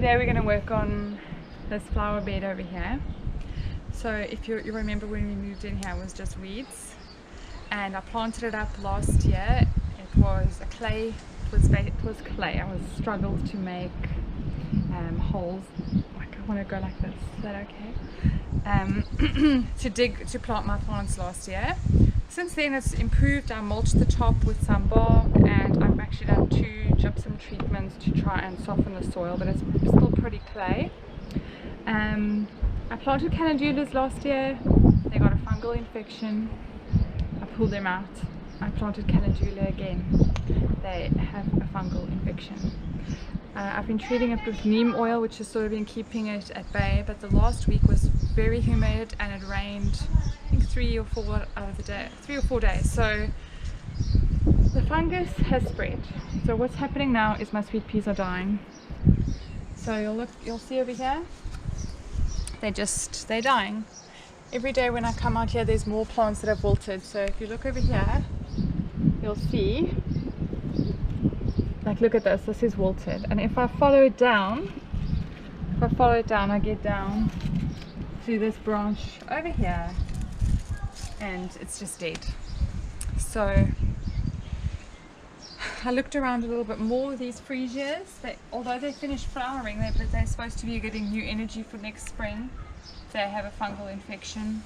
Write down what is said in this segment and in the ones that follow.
Today we're going to work on this flower bed over here. So if you remember when we moved in here, it was just weeds, and I planted it up last year. It was a clay, it was clay. I was struggled to make holes. Like, I want to go like this, is that okay? to plant my plants last year. Since then it's improved. I mulched the top with some bark, and I've actually done 2 gypsum treatments to try and soften the soil, but it's still pretty clay. I planted calendulas last year. They got a fungal infection. I pulled them out. I planted calendula again. They have a fungal infection. I've been treating it with neem oil, which has sort of been keeping it at bay, but the last week was very humid and it rained, I think 3 or 4 days. So the fungus has spread. So what's happening now is my sweet peas are dying. So you'll see over here, they're dying. Every day when I come out here, there's more plants that have wilted. So if you look over here, you'll see, like, look at this, this is wilted. And if I follow it down, I get down to this branch over here, and it's just dead. So I looked around a little bit more with these freesias. Although they finished flowering, they're supposed to be getting new energy for next spring. They have a fungal infection.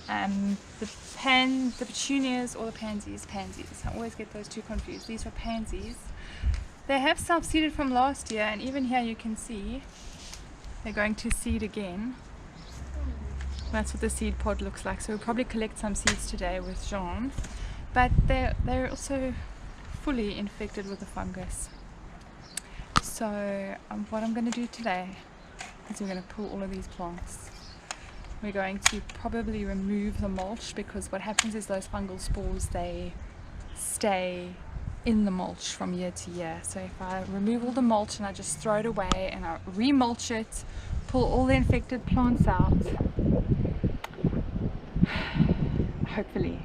The petunias, or the pansies, I always get those two confused. These are pansies. They have self-seeded from last year, and even here you can see they're going to seed again. That's what the seed pod looks like. So we'll probably collect some seeds today with Jean, but they're also fully infected with the fungus. So what I'm going to do today is we're going to pull all of these plants. We're going to probably remove the mulch, because what happens is those fungal spores, they stay in the mulch from year to year. So if I remove all the mulch and I just throw it away and I remulch it, pull all the infected plants out, hopefully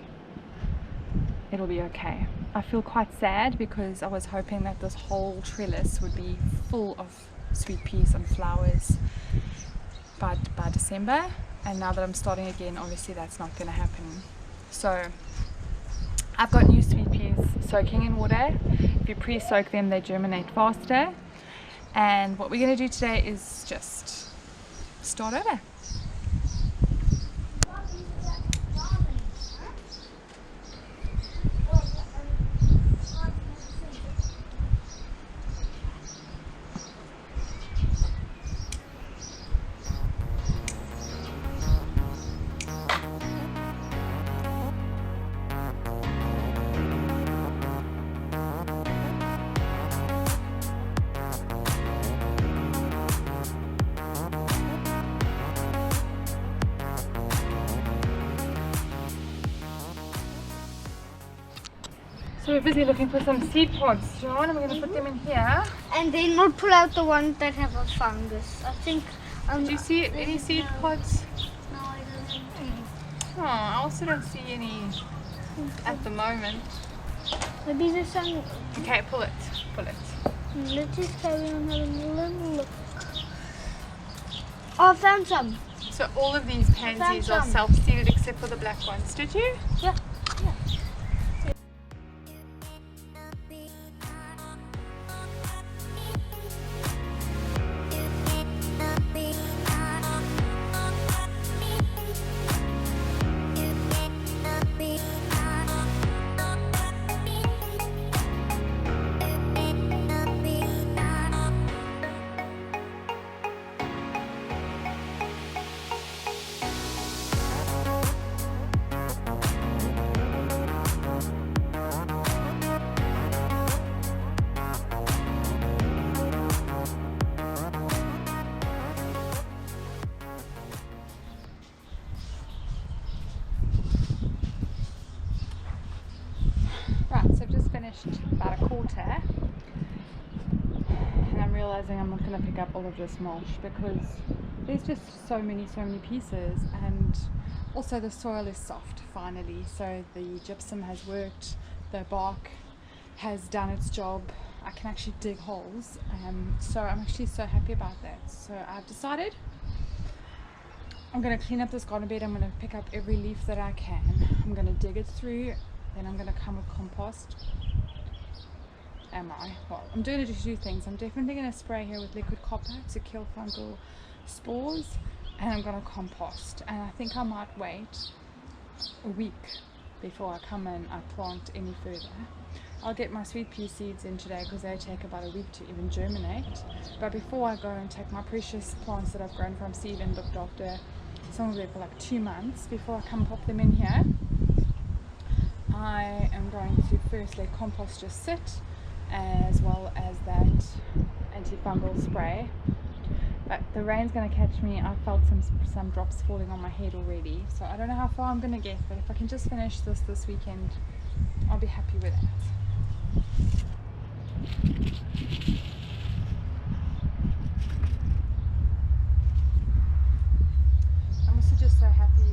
it'll be okay. I feel quite sad because I was hoping that this whole trellis would be full of sweet peas and flowers by December, and now that I'm starting again, obviously that's not going to happen. So I've got new sweet peas soaking in water. If you pre-soak them, they germinate faster. And what we're going to do today is just start over. So we're busy looking for some seed pods, John, and we're going to put them in here. And then we'll pull out the ones that have a fungus. I think... Did you see any seed pods? No, I don't. Oh, I also don't see any at the moment. Maybe there's some... Okay, pull it. Let's just carry on having a little look. Oh, I found some. So all of these pansies are self-seeded except for the black ones. Did you? Yeah. About a quarter, and I'm realizing I'm not going to pick up all of this mulch because there's just so many pieces, and also the soil is soft finally, so the gypsum has worked, the bark has done its job, I can actually dig holes, so I'm actually so happy about that. So I've decided I'm going to clean up this garden bed. I'm going to pick up every leaf that I can. I'm going to dig it through, then I'm going to come with compost. Well, I'm doing it to do things. I'm definitely going to spray here with liquid copper to kill fungal spores, and I'm going to compost. And I think I might wait a week before I come and I plant any further. I'll get my sweet pea seeds in today because they take about a week to even germinate. But before I go and take my precious plants that I've grown from seed and looked after, some of it for like 2 months, before I come pop them in here, I am going to first let compost just sit, as well as that antifungal spray. But the rain's going to catch me. I felt some drops falling on my head already, so I don't know how far I'm going to get, but if I can just finish this weekend, I'll be happy with that. I'm also just so happy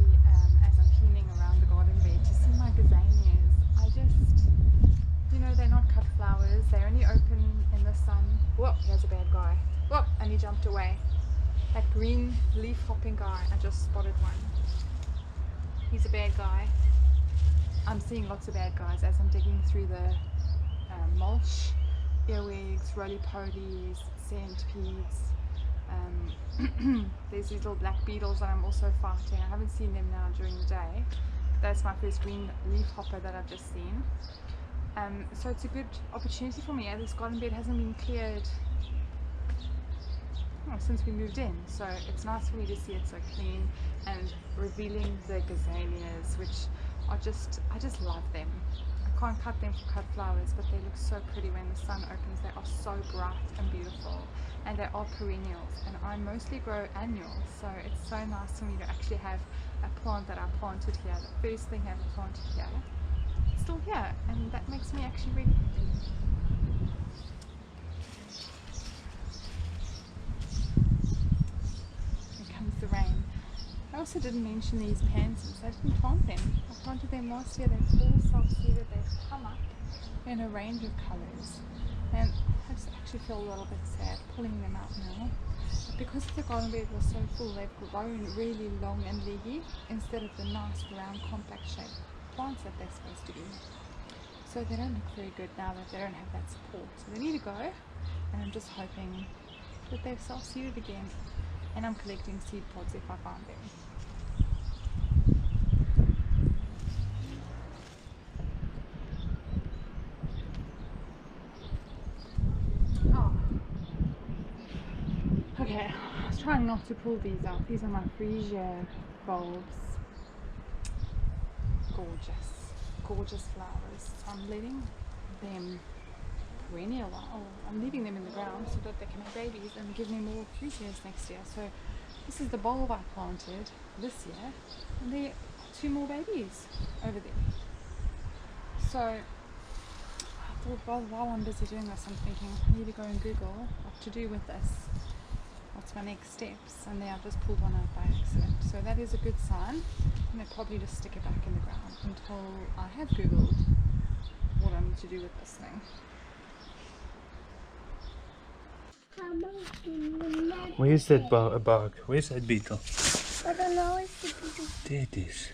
as I'm cleaning around the garden bed to see my gazanias. I just, you know, they're not cut flowers, they only open in the sun. Whoa, here's a bad guy. Whoa, and he jumped away. That green leaf hopping guy, I just spotted one. He's a bad guy. I'm seeing lots of bad guys as I'm digging through the mulch, earwigs, roly-polies, centipedes. There's these little black beetles that I'm also fighting. I haven't seen them now during the day. That's my first green leaf hopper that I've just seen. So it's a good opportunity for me. This garden bed hasn't been cleared since we moved in, so it's nice for me to see it so clean and revealing the gazanias, which are I just love them. I can't cut them for cut flowers, but they look so pretty when the sun opens. They are so bright and beautiful, and they are perennials, and I mostly grow annuals, so it's so nice for me to actually have a plant that I planted here, the first thing I ever planted here, it's still here, and that makes me actually really happy. The rain. I also didn't mention these pansies. I didn't plant them. I planted them last year. They've all self-seeded. They've come up in a range of colours, and I just actually feel a little bit sad pulling them out now. But because the garden bed was so full, they've grown really long and leggy instead of the nice round compact shaped plants that they're supposed to be. So they don't look very good now that they don't have that support. So they need to go, and I'm just hoping that they've self-seeded again. And I'm collecting seed pods if I find them. Oh. Okay, I was trying not to pull these out. These are my freesia bulbs. Gorgeous, gorgeous flowers. So I'm letting them perennial. I'm leaving them in the ground so that they can have babies and give me more freesias next year. So this is the bulb I planted this year, and there are 2 more babies over there. So I thought, well, while I'm busy doing this, I'm thinking I need to go and Google what to do with this. What's my next steps? And then I've just pulled one out by accident. So that is a good sign. And I'll probably just stick it back in the ground until I have Googled what I need to do with this thing. Where's that bug? Where's that beetle? I don't know. It's the beetle. There it is.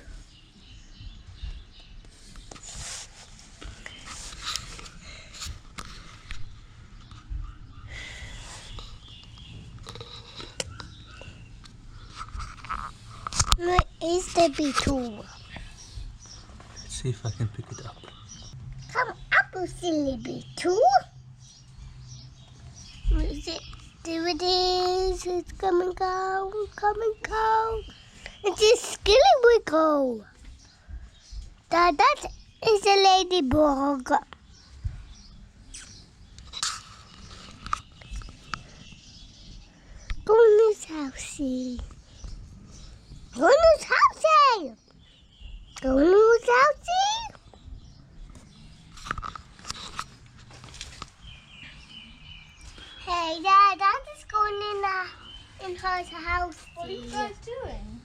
Where is the beetle? Let's see if I can pick it up. Come up, you silly beetle. Where is it? There it is. It's come and go. Come and go. It's a skilly-wiggle. That is a ladybug. Go in this housey. Go in this housey. Go in this housey. Hey, Dad, I'm just going in her house. What are you guys doing?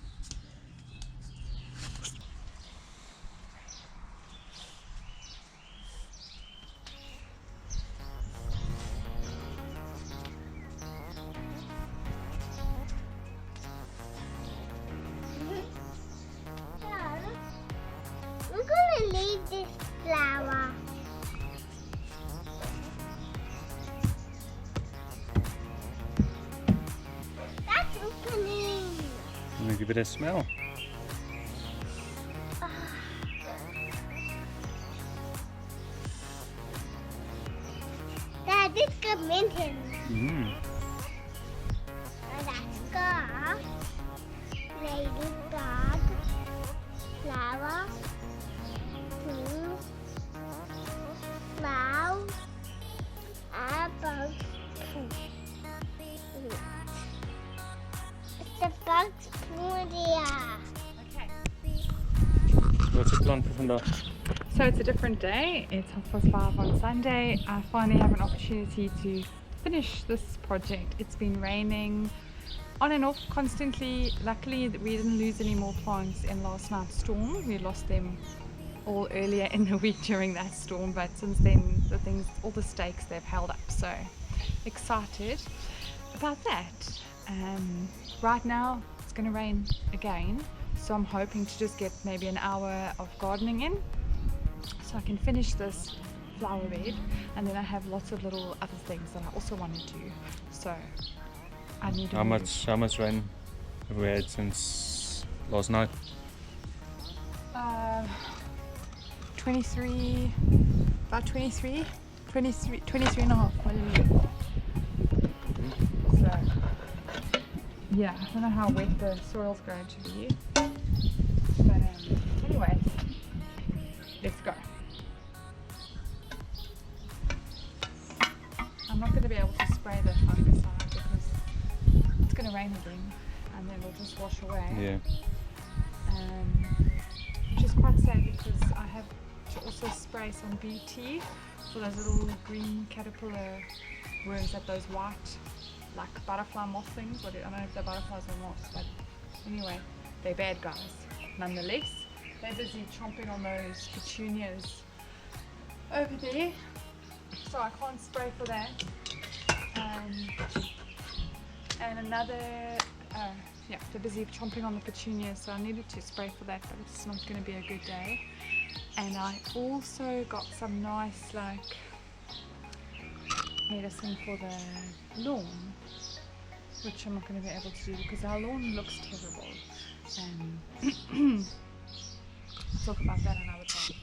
Give it a smell. Dad, it's got mint in it. Mm. That's got ladybug, flower, blue, mouse, and bug poo. It's the bug's poo there. Okay. What's the plan for vandaag? So it's a different day. It's 5:30 on Sunday. I finally have an opportunity to finish this project. It's been raining on and off constantly. Luckily we didn't lose any more plants in last night's storm. We lost them all earlier in the week during that storm, but since then all the stakes, they've held up. So excited about that. Right now it's going to rain again, so I'm hoping to just get maybe an hour of gardening in, so I can finish this flower bed, and then I have lots of little other things that I also want to do. So I need to How much rain have we had since last night? 23, about 23 and a half. What is it? So yeah, I don't know how wet the soil's going to be, but anyways, let's go. I'm not going to be able to spray the fungus out because it's going to rain again and then it'll just wash away. Yeah. Which is quite sad because I have to also spray some BT for those little green caterpillar worms, that those white like butterfly moth things. I don't know if they're butterflies or moths, but anyway, they're bad guys nonetheless. They're busy chomping on those petunias over there, so I can't spray for that. And another yeah, they're busy chomping on the petunias, so I needed to spray for that, but it's not going to be a good day. And I also got some nice like medicine for the lawn, which I'm not going to be able to do because our lawn looks terrible. And I'll talk about that another time.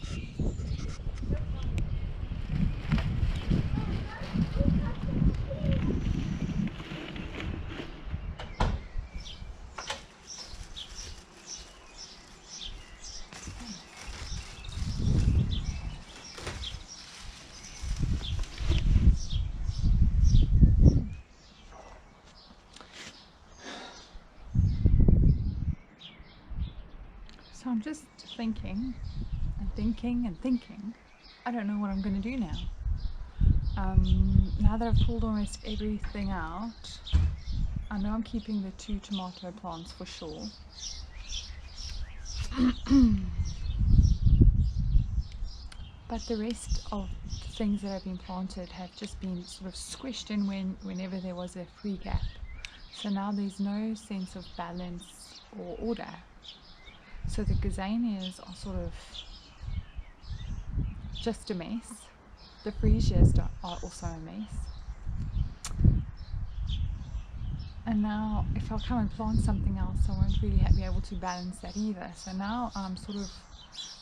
So I'm just thinking and thinking and thinking. I don't know what I'm going to do now. Now that I've pulled almost everything out, I know I'm keeping the 2 tomato plants for sure. But the rest of the things that have been planted have just been sort of squished in whenever there was a free gap. So now there's no sense of balance or order. So the gazanias are sort of just a mess. The freesias are also a mess. And now if I come and plant something else, I won't really be able to balance that either. So now I'm sort of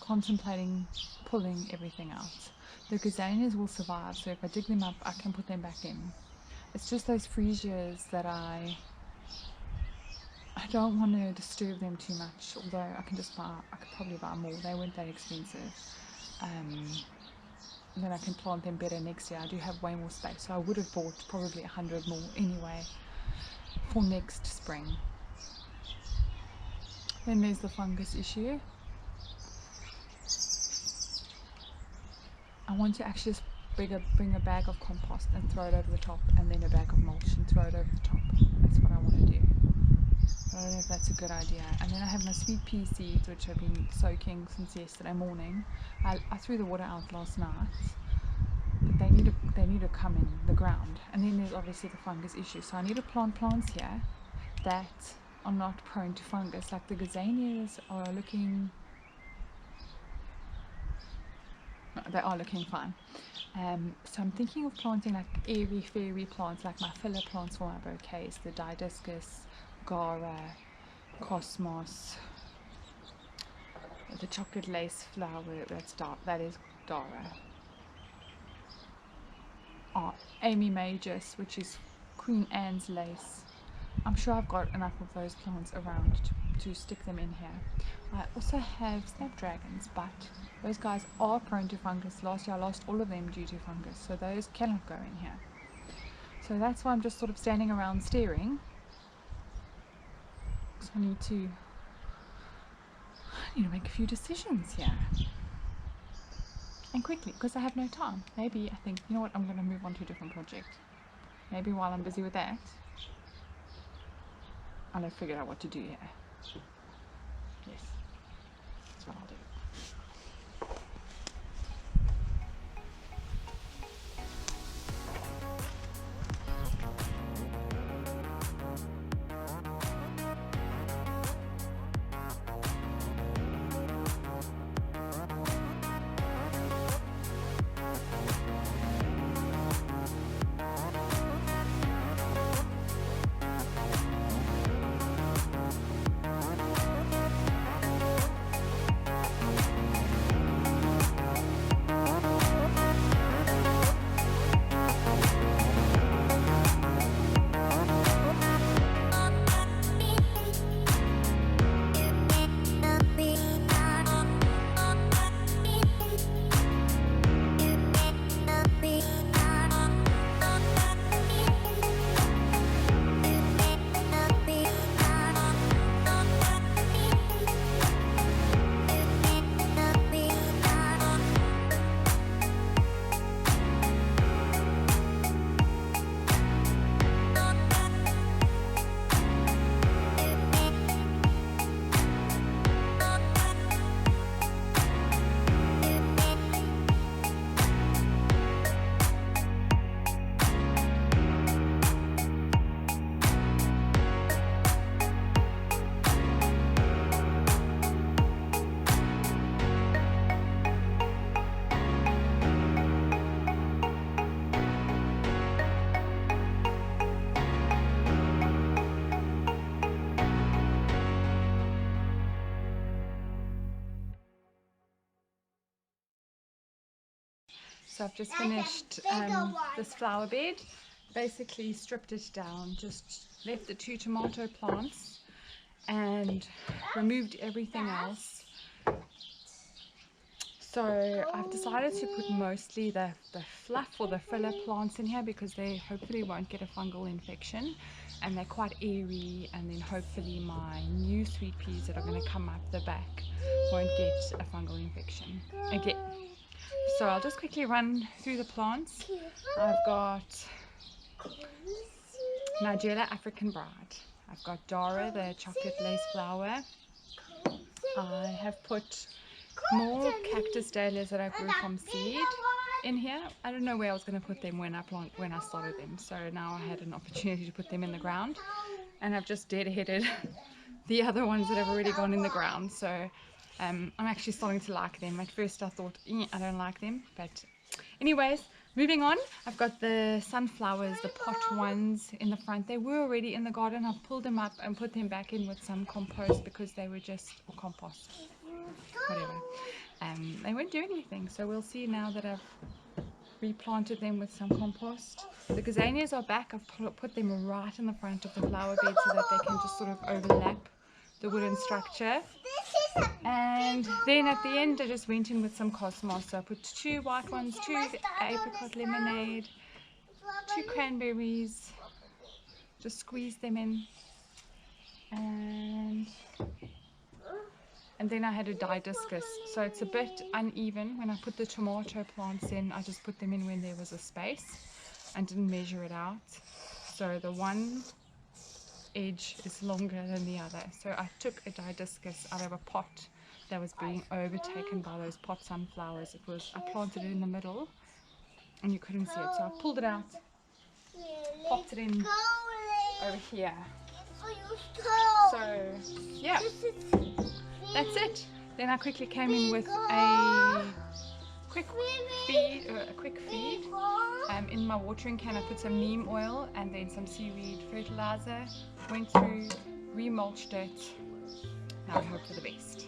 contemplating pulling everything out. The gazanias will survive, so if I dig them up, I can put them back in. It's just those freesias that I don't want to disturb them too much, although I could probably buy more. They weren't that expensive. Then I can plant them better next year. I do have way more space, so I would have bought probably 100 more anyway for next spring. Then there's the fungus issue. I want to actually just bring a bag of compost and throw it over the top, and then a bag of mulch and throw it over the top. That's what I want to do. I don't know if that's a good idea. And then I have my sweet pea seeds, which have been soaking since yesterday morning. I threw the water out last night, but they need to come in the ground. And then there's obviously the fungus issue. So I need to plant plants here that are not prone to fungus. Like the gazanias are looking, no, they are looking fine. So I'm thinking of planting like airy fairy plants, like my filler plants for my bouquets, the Didiscus, Gara, cosmos, the chocolate lace flower, that is Dara. Amy Majus, which is Queen Anne's lace. I'm sure I've got enough of those plants around to stick them in here. I also have snapdragons, but those guys are prone to fungus. Last year I lost all of them due to fungus, so those cannot go in here. So that's why I'm just sort of standing around staring. So I need to make a few decisions here. And quickly, because I have no time. Maybe I think, you know what, I'm going to move on to a different project. Maybe while I'm busy with that, I'll have figured out what to do here. Yes, that's what I'll do. So I've just finished this flower bed, basically stripped it down, just left the 2 tomato plants and removed everything else. So I've decided to put mostly the fluff or the filler plants in here because they hopefully won't get a fungal infection, and they're quite airy, and then hopefully my new sweet peas that are going to come up the back won't get a fungal infection again. So I'll just quickly run through the plants. I've got Nigella African Bride. I've got Dara, the chocolate lace flower. I have put more cactus dahlias that I grew from seed in here. I don't know where I was going to put them when I started them, so now I had an opportunity to put them in the ground, and I've just deadheaded the other ones that have already gone in the ground. So I'm actually starting to like them. At first I thought I don't like them, but anyways, moving on. I've got the sunflowers, the pot ones in the front. They were already in the garden. I've pulled them up and put them back in with some compost because they were just, or compost, whatever. They weren't doing anything, so we'll see now that I've replanted them with some compost. The gazanias are back. I've put them right in the front of the flower bed so that they can just sort of overlap the wooden structure. And then at the end I just went in with some cosmos. So I put 2 white ones, 2 apricot lemonade, 2 cranberries, just squeeze them in, and then I had a didiscus, so it's a bit uneven. When I put the tomato plants in, I just put them in when there was a space and didn't measure it out, so the one edge is longer than the other. So I took a didiscus out of a pot that was being overtaken by those pot sunflowers. I planted it in the middle and you couldn't see it, so I pulled it out, popped it in over here. So yeah, that's it. Then I quickly came in with a quick feed. In my watering can I put some neem oil and then some seaweed fertilizer. Went through, remulched it, I would hope for the best.